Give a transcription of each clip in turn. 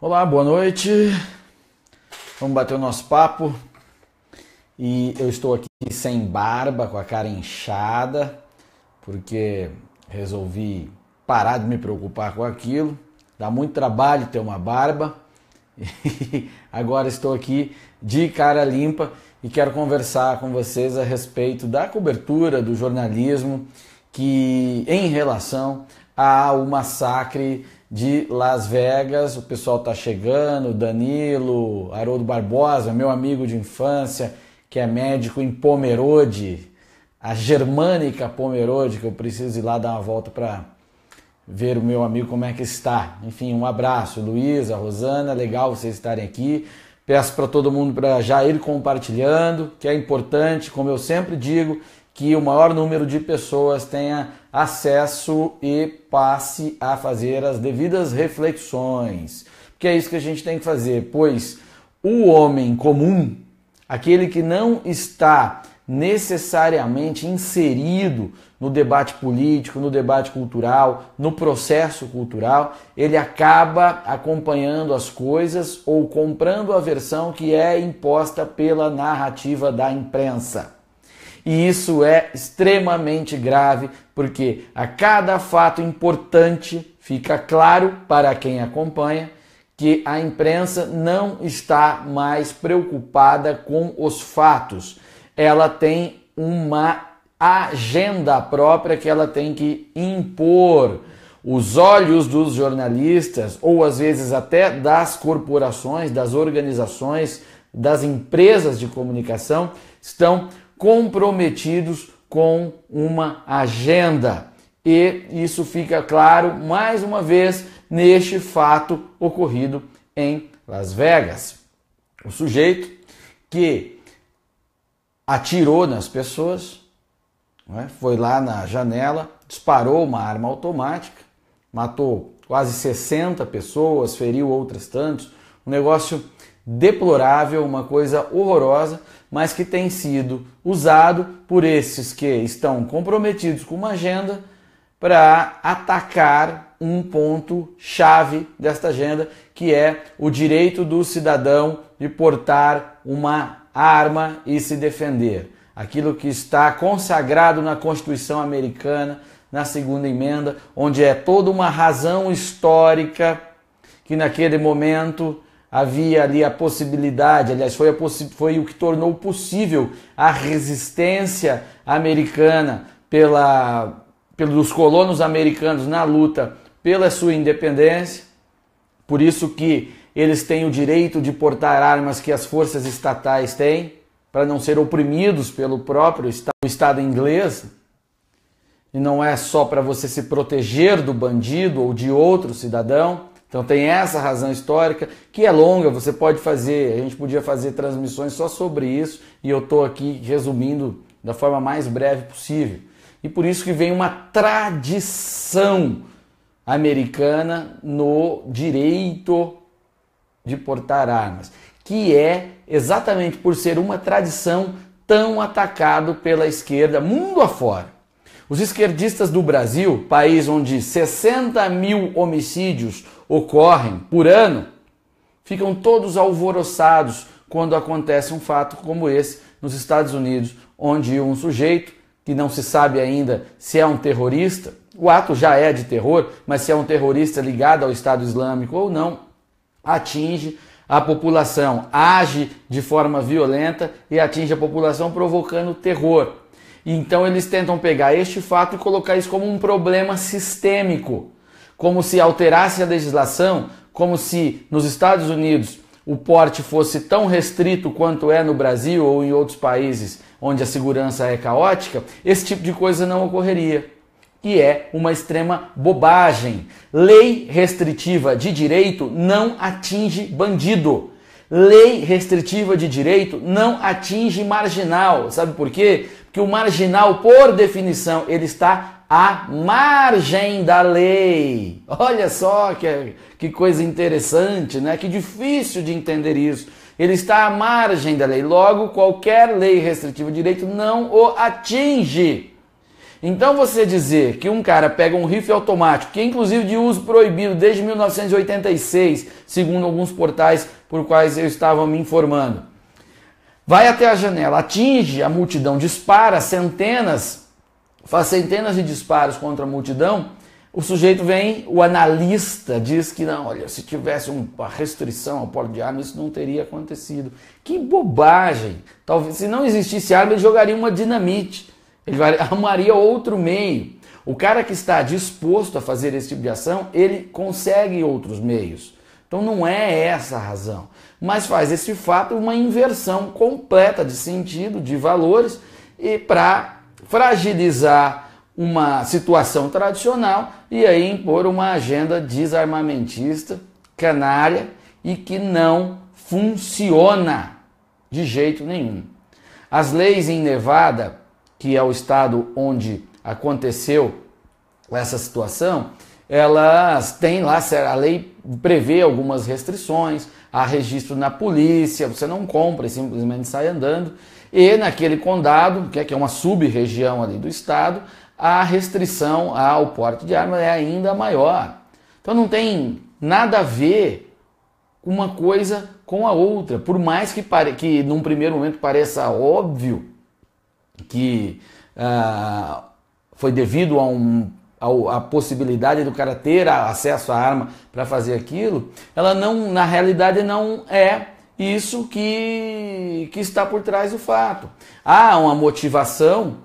Olá, boa noite. Vamos bater o nosso papo. E eu estou aqui sem barba, com a cara inchada, porque resolvi parar de me preocupar com aquilo. Dá muito trabalho ter uma barba. E agora estou aqui de cara limpa e quero conversar com vocês a respeito da cobertura do jornalismo que em relação ao massacre de Las Vegas. O pessoal está chegando, Danilo, Haroldo Barbosa, meu amigo de infância, que é médico em Pomerode, a germânica Pomerode, que eu preciso ir lá dar uma volta para ver o meu amigo como é que está. Enfim, um abraço, Luísa, Rosana, legal vocês estarem aqui. Peço para todo mundo para já ir compartilhando, que é importante, como eu sempre digo, que o maior número de pessoas tenha acesso e passe a fazer as devidas reflexões. Porque é isso que a gente tem que fazer, pois o homem comum, aquele que não está necessariamente inserido no debate político, no debate cultural, no processo cultural, ele acaba acompanhando as coisas ou comprando a versão que é imposta pela narrativa da imprensa. E isso é extremamente grave, porque a cada fato importante fica claro para quem acompanha que a imprensa não está mais preocupada com os fatos. Ela tem uma agenda própria que ela tem que impor. Os olhos dos jornalistas, ou às vezes até das corporações, das organizações, das empresas de comunicação, estão comprometidos com uma agenda. E isso fica claro, mais uma vez, neste fato ocorrido em Las Vegas. O sujeito que atirou nas pessoas, foi lá na janela, disparou uma arma automática, matou quase 60 pessoas, feriu outras tantas, um negócio deplorável, uma coisa horrorosa, mas que tem sido usado por esses que estão comprometidos com uma agenda para atacar um ponto-chave desta agenda, que é o direito do cidadão de portar uma arma e se defender. Aquilo que está consagrado na Constituição Americana, na segunda emenda, onde é toda uma razão histórica que naquele momento havia ali a possibilidade, aliás, foi o que tornou possível a resistência americana pelos colonos americanos na luta pela sua independência. Por isso que eles têm o direito de portar armas que as forças estatais têm, para não ser oprimidos pelo próprio Estado inglês. E não é só para você se proteger do bandido ou de outro cidadão. Então tem essa razão histórica, que é longa, você pode fazer, a gente podia fazer transmissões só sobre isso, e eu estou aqui resumindo da forma mais breve possível. E por isso que vem uma tradição americana no direito de portar armas, que é exatamente por ser uma tradição tão atacado pela esquerda mundo afora. Os esquerdistas do Brasil, país onde 60 mil homicídios ocorrem por ano, ficam todos alvoroçados quando acontece um fato como esse nos Estados Unidos, onde um sujeito, que não se sabe ainda se é um terrorista, o ato já é de terror, mas se é um terrorista ligado ao Estado Islâmico ou não, atinge a população, age de forma violenta e atinge a população provocando terror. Então eles tentam pegar este fato e colocar isso como um problema sistêmico, como se alterasse a legislação, como se nos Estados Unidos o porte fosse tão restrito quanto é no Brasil ou em outros países onde a segurança é caótica, esse tipo de coisa não ocorreria. E é uma extrema bobagem. Lei restritiva de direito não atinge bandido. Lei restritiva de direito não atinge marginal. Sabe por quê? Porque o marginal, por definição, ele está à margem da lei. Olha só que coisa interessante, né? Que difícil de entender isso. Ele está à margem da lei. Logo, qualquer lei restritiva de direito não o atinge. Então você dizer que um cara pega um rifle automático, que é inclusive de uso proibido desde 1986, segundo alguns portais por quais eu estava me informando, vai até a janela, atinge a multidão, dispara centenas, faz centenas de disparos contra a multidão, o sujeito vem, o analista diz que não, olha, se tivesse uma restrição ao porte de arma, isso não teria acontecido. Que bobagem! Talvez, se não existisse arma, ele jogaria uma dinamite, ele armaria outro meio. O cara que está disposto a fazer esse tipo de ação, ele consegue outros meios. Então não é essa a razão, mas faz esse fato uma inversão completa de sentido, de valores, e para fragilizar uma situação tradicional e aí impor uma agenda desarmamentista, canária e que não funciona de jeito nenhum. As leis em Nevada, que é o estado onde aconteceu essa situação, elas têm lá, a lei prevê algumas restrições, há registro na polícia, você não compra e simplesmente sai andando, e naquele condado, que é uma sub-região ali do estado, a restrição ao porte de arma é ainda maior. Então não tem nada a ver uma coisa com a outra, por mais que num primeiro momento pareça óbvio que foi devido a possibilidade do cara ter acesso à arma para fazer aquilo, ela não, na realidade não é isso que está por trás do fato. Há uma motivação,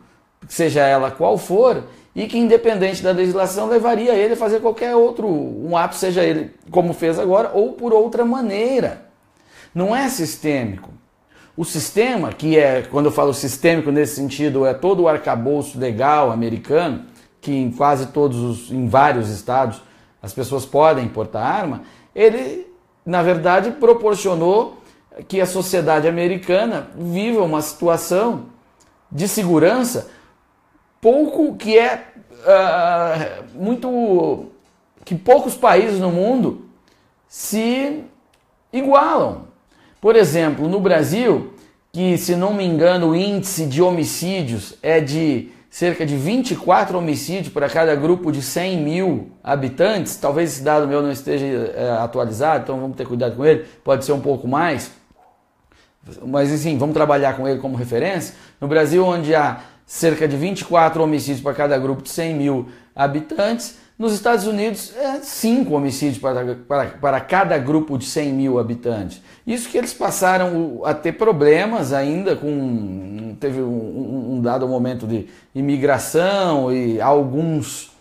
seja ela qual for, e que independente da legislação levaria ele a fazer qualquer outro um ato, seja ele como fez agora ou por outra maneira. Não é sistêmico. O sistema, que é, quando eu falo sistêmico nesse sentido, é todo o arcabouço legal americano, que em vários estados as pessoas podem portar arma, ele, na verdade, proporcionou que a sociedade americana viva uma situação de segurança que poucos países no mundo se igualam. Por exemplo, no Brasil, que se não me engano o índice de homicídios é de cerca de 24 homicídios para cada grupo de 100 mil habitantes, talvez esse dado meu não esteja atualizado, então vamos ter cuidado com ele, pode ser um pouco mais, mas enfim, vamos trabalhar com ele como referência. No Brasil, onde há cerca de 24 homicídios para cada grupo de 100 mil habitantes. Nos Estados Unidos, 5 homicídios para cada grupo de 100 mil habitantes. Isso que eles passaram a ter problemas ainda teve um dado momento de imigração e alguns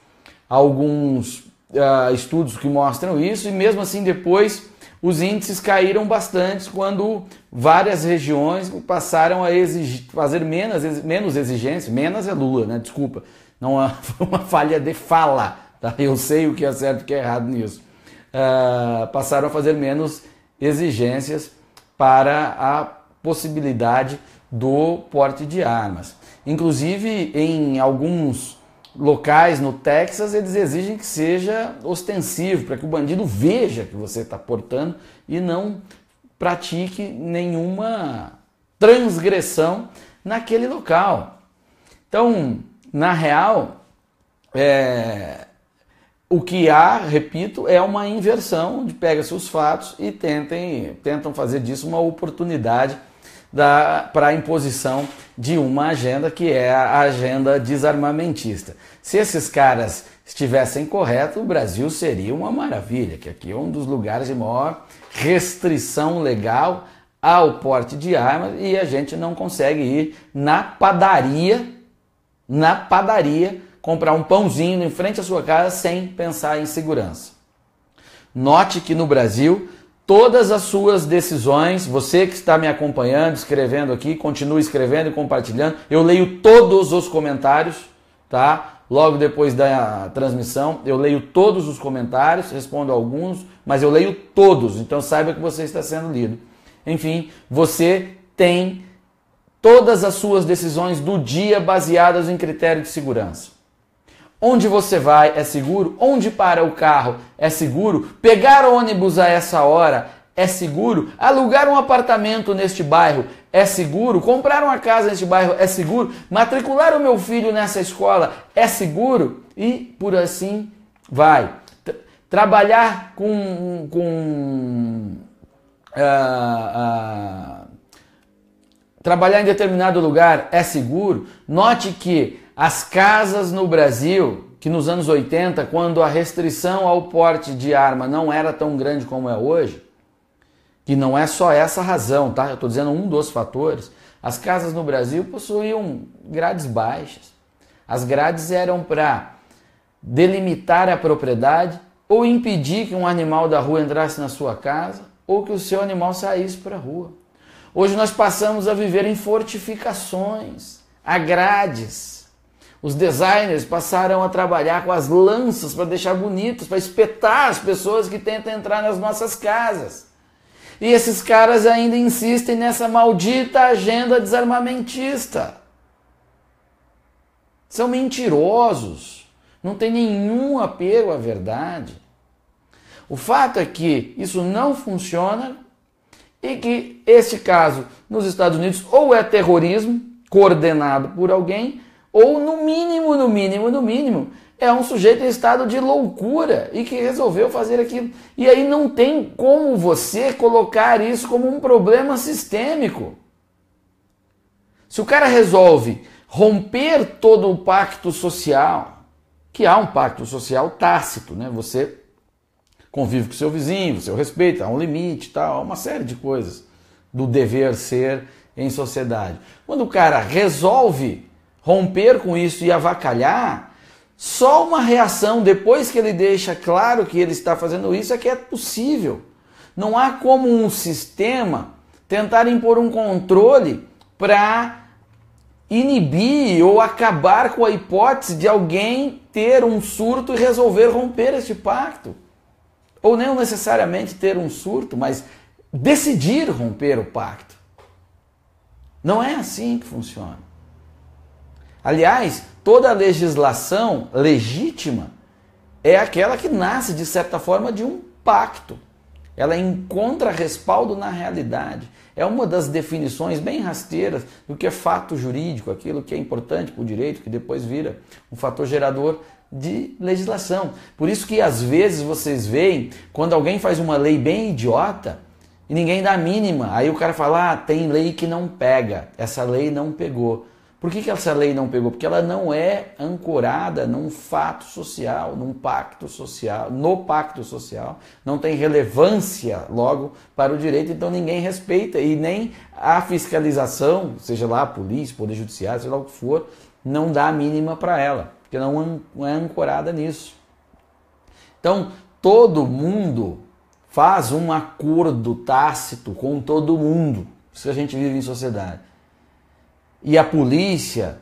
estudos que mostram isso, e mesmo assim depois os índices caíram bastante quando várias regiões passaram a fazer menos exigências. Menos é Lula, né? Desculpa, não foi uma falha de fala, tá? Eu sei o que é certo e o que é errado nisso. Passaram a fazer menos exigências para a possibilidade do porte de armas. Inclusive, em alguns locais no Texas, eles exigem que seja ostensivo, para que o bandido veja que você está portando e não pratique nenhuma transgressão naquele local. Então, na real, o que há, repito, é uma inversão de pega-se os fatos e tentam fazer disso uma oportunidade para a imposição de uma agenda que é a agenda desarmamentista. Se esses caras estivessem corretos, o Brasil seria uma maravilha, que aqui é um dos lugares de maior restrição legal ao porte de armas e a gente não consegue ir na padaria, comprar um pãozinho em frente à sua casa sem pensar em segurança. Note que no Brasil, todas as suas decisões, você que está me acompanhando, escrevendo aqui, continue escrevendo e compartilhando. Eu leio todos os comentários, tá? Logo depois da transmissão, eu leio todos os comentários, respondo alguns, mas eu leio todos, então saiba que você está sendo lido. Enfim, você tem todas as suas decisões do dia baseadas em critério de segurança. Onde você vai é seguro? Onde para o carro é seguro? Pegar ônibus a essa hora é seguro? Alugar um apartamento neste bairro é seguro? Comprar uma casa neste bairro é seguro? Matricular o meu filho nessa escola é seguro? E por assim vai. Trabalhar trabalhar em determinado lugar é seguro? Note que as casas no Brasil, que nos anos 80, quando a restrição ao porte de arma não era tão grande como é hoje, que não é só essa razão, tá? Eu estou dizendo um dos fatores. As casas no Brasil possuíam grades baixas. As grades eram para delimitar a propriedade ou impedir que um animal da rua entrasse na sua casa ou que o seu animal saísse para a rua. Hoje nós passamos a viver em fortificações, a grades. Os designers passaram a trabalhar com as lanças para deixar bonitos, para espetar as pessoas que tentam entrar nas nossas casas. E esses caras ainda insistem nessa maldita agenda desarmamentista. São mentirosos, não tem nenhum apego à verdade. O fato é que isso não funciona e que este caso nos Estados Unidos ou é terrorismo coordenado por alguém, ou no mínimo, é um sujeito em estado de loucura e que resolveu fazer aquilo. E aí não tem como você colocar isso como um problema sistêmico. Se o cara resolve romper todo o pacto social, que há um pacto social tácito, né? Você convive com o seu vizinho, você o respeita, há um limite, tal, uma série de coisas do dever ser em sociedade. Quando o cara resolve romper com isso e avacalhar, só uma reação depois que ele deixa claro que ele está fazendo isso é que é possível. Não há como um sistema tentar impor um controle para inibir ou acabar com a hipótese de alguém ter um surto e resolver romper este pacto. Ou não necessariamente ter um surto, mas decidir romper o pacto. Não é assim que funciona. Aliás, toda legislação legítima é aquela que nasce, de certa forma, de um pacto. Ela encontra respaldo na realidade. É uma das definições bem rasteiras do que é fato jurídico, aquilo que é importante para o direito, que depois vira um fator gerador de legislação. Por isso que às vezes vocês veem, quando alguém faz uma lei bem idiota e ninguém dá a mínima, aí o cara fala, tem lei que não pega, essa lei não pegou. Por que essa lei não pegou? Porque ela não é ancorada num fato social, num pacto social, no pacto social, não tem relevância logo para o direito, então ninguém respeita e nem a fiscalização, seja lá a polícia, poder judiciário, seja lá o que for, não dá a mínima para ela, porque não é ancorada nisso. Então, todo mundo faz um acordo tácito com todo mundo, se a gente vive em sociedade. E a polícia,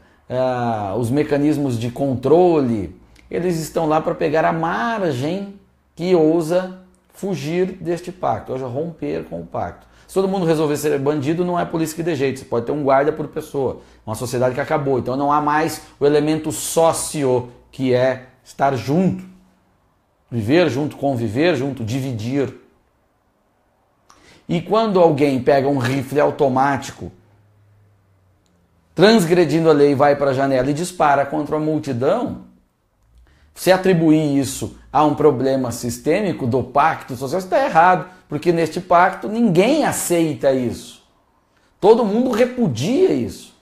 os mecanismos de controle, eles estão lá para pegar a margem que ousa fugir deste pacto, ousa romper com o pacto. Se todo mundo resolver ser bandido, não é a polícia que dê jeito, você pode ter um guarda por pessoa, uma sociedade que acabou, então não há mais o elemento sócio, que é estar junto, viver junto, conviver junto, dividir. E quando alguém pega um rifle automático, transgredindo a lei, vai para a janela e dispara contra a multidão, se atribuir isso a um problema sistêmico do pacto social, está errado, porque neste pacto ninguém aceita isso. Todo mundo repudia isso.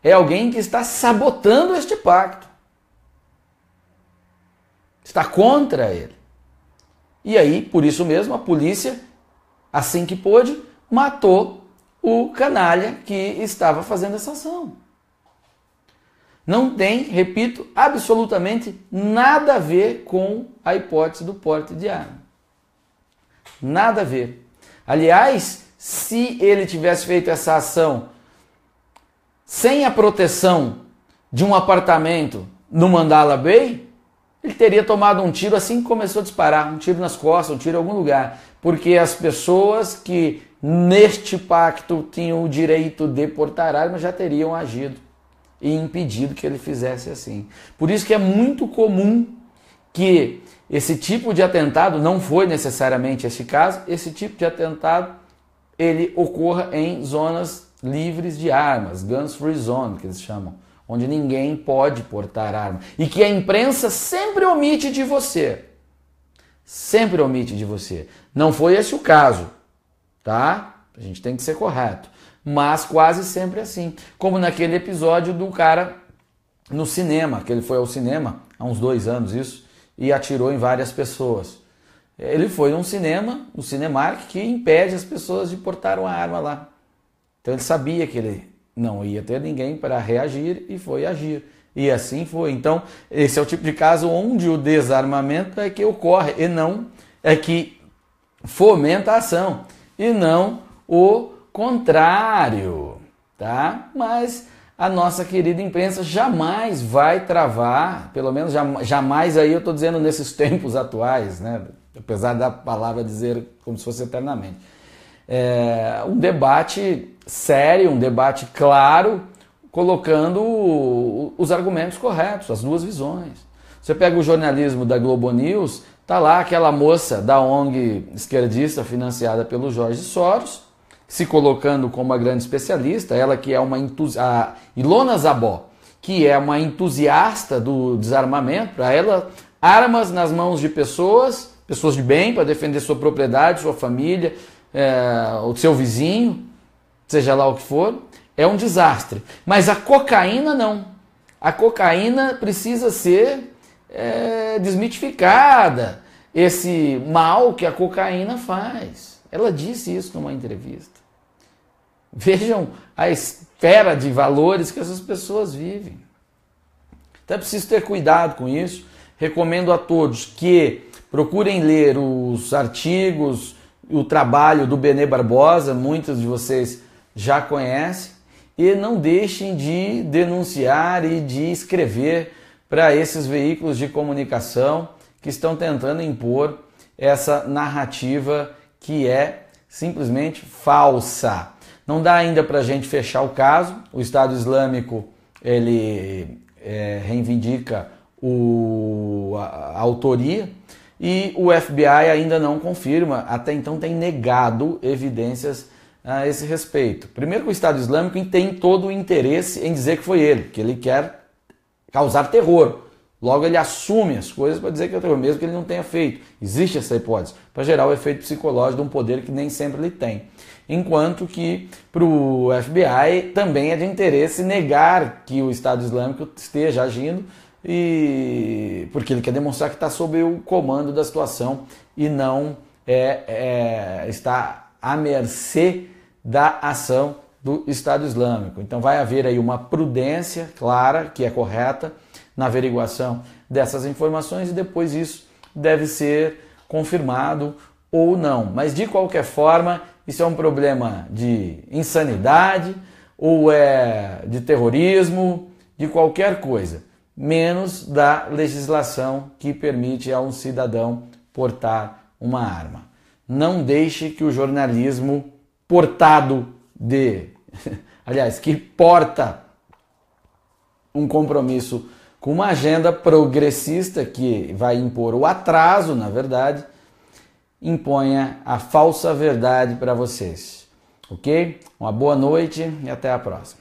É alguém que está sabotando este pacto. Está contra ele. E aí, por isso mesmo, a polícia, assim que pôde, matou o canalha que estava fazendo essa ação. Não tem, repito, absolutamente nada a ver com a hipótese do porte de arma. Nada a ver. Aliás, se ele tivesse feito essa ação sem a proteção de um apartamento no Mandala Bay, ele teria tomado um tiro assim que começou a disparar, um tiro nas costas, um tiro em algum lugar, porque as pessoas que neste pacto tinham o direito de portar armas já teriam agido e impedido que ele fizesse assim. Por isso que é muito comum que Esse tipo de atentado não foi necessariamente este caso, esse tipo de atentado ele ocorra em zonas livres de armas, guns free zone, que eles chamam, onde ninguém pode portar arma e que a imprensa sempre omite de você. Sempre omite de você. Não foi esse o caso, tá? A gente tem que ser correto. Mas quase sempre assim. Como naquele episódio do cara no cinema, que ele foi ao cinema há uns 2 anos isso, e atirou em várias pessoas. Ele foi num cinema, um Cinemark, que impede as pessoas de portar uma arma lá. Então ele sabia que ele não ia ter ninguém para reagir e foi agir. E assim foi. Então, esse é o tipo de caso onde o desarmamento é que ocorre e não é que fomenta a ação e não o contrário, tá? Mas a nossa querida imprensa jamais vai travar, pelo menos jamais aí eu estou dizendo nesses tempos atuais, né? Apesar da palavra dizer como se fosse eternamente. Um debate sério, um debate claro, colocando os argumentos corretos, as duas visões. Você pega o jornalismo da Globo News, tá lá aquela moça da ONG esquerdista financiada pelo Jorge Soros, se colocando como uma grande especialista, ela que é a Ilona Zabó, que é uma entusiasta do desarmamento, para ela, armas nas mãos de pessoas de bem, para defender sua propriedade, sua família, o seu vizinho, seja lá o que for, é um desastre. Mas a cocaína não. A cocaína precisa ser desmitificada. Esse mal que a cocaína faz. Ela disse isso numa entrevista. Vejam a esfera de valores que essas pessoas vivem. Então é preciso ter cuidado com isso. Recomendo a todos que procurem ler os artigos, o trabalho do Benê Barbosa, muitos de vocês já conhecem, e não deixem de denunciar e de escrever para esses veículos de comunicação que estão tentando impor essa narrativa que é simplesmente falsa. Não dá ainda para a gente fechar o caso. O Estado Islâmico ele reivindica a autoria e o FBI ainda não confirma, até então tem negado evidências a esse respeito. Primeiro que o Estado Islâmico tem todo o interesse em dizer que foi ele, que ele quer causar terror. Logo ele assume as coisas para dizer que é terror, mesmo que ele não tenha feito. Existe essa hipótese, para gerar o efeito psicológico de um poder que nem sempre ele tem. Enquanto que para o FBI também é de interesse negar que o Estado Islâmico esteja agindo, porque ele quer demonstrar que está sob o comando da situação e não está à mercê da ação do Estado Islâmico. Então vai haver aí uma prudência clara, que é correta, na averiguação dessas informações e depois isso deve ser confirmado ou não. Mas de qualquer forma, isso é um problema de insanidade ou de terrorismo, de qualquer coisa, menos da legislação que permite a um cidadão portar uma arma. Não deixe que o jornalismo portado aliás, que porta um compromisso com uma agenda progressista que vai impor o atraso, na verdade, imponha a falsa verdade para vocês. Ok? Uma boa noite e até a próxima.